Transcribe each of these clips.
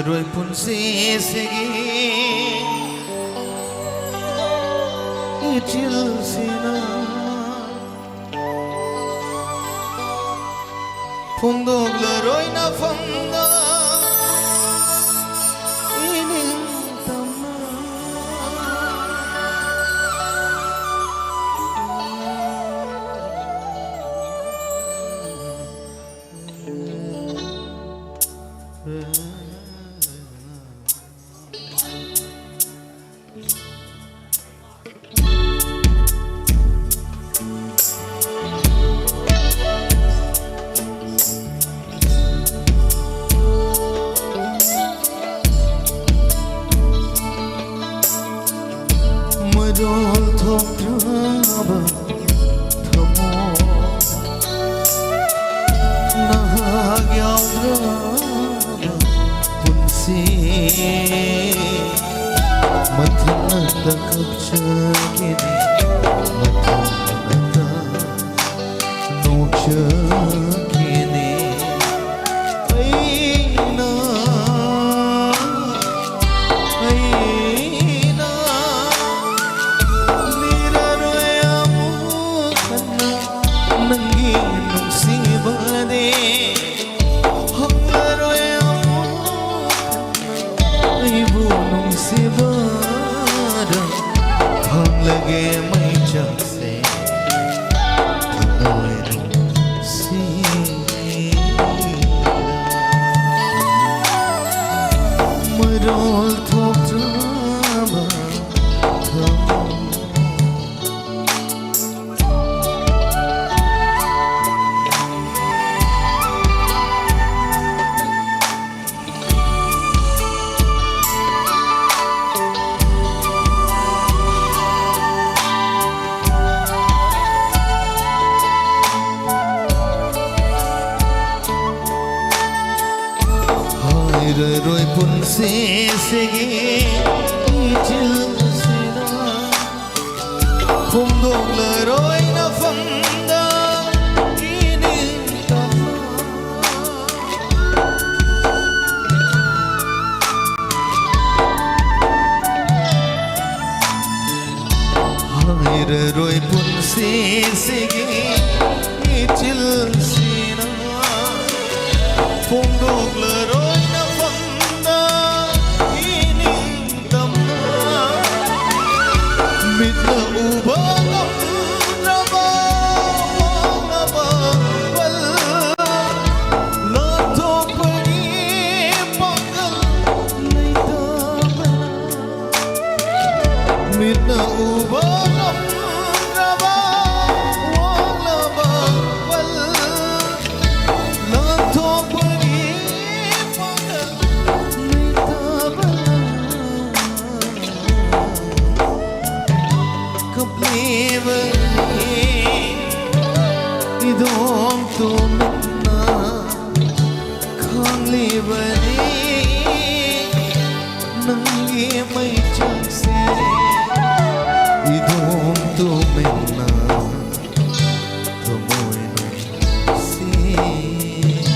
Roi pun sesegi icil sina pungdog leroi na fangda ining tamna Marol Thoktraba Thamoi Nahagyaudra Punsi Mathanata Kapchakini Mathanata Nochakini Aina Aina Niraroyamu Kanna Nangi Nungsibade Hanglaroyamu Kanna Ibu Nungsibada Hanglage Mai Jakse Thamoi Marol Thoktraba Thamoi Roi pun sesegi icil sina pungdog leroi na fangda ining tamna roi pun sesegi icil sina pungdog leroi na fangda ining tamna mitna ubangam raba wangaba wal la thopani pangal naitaba mitna ubangam raba wangaba wal la thopani pangal naitaba kaplevani idom to minna khanglevani nangi mai jakse idom to minna thamoi sida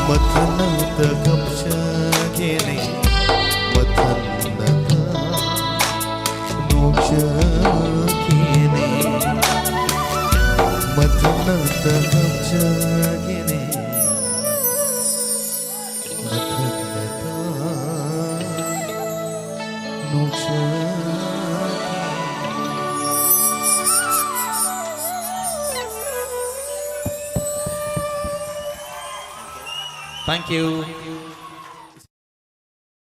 मथनत गपश घेणे मथनत मोक्ष घेणे मथनत गपश घेणे मथनत मोक्ष Thank you.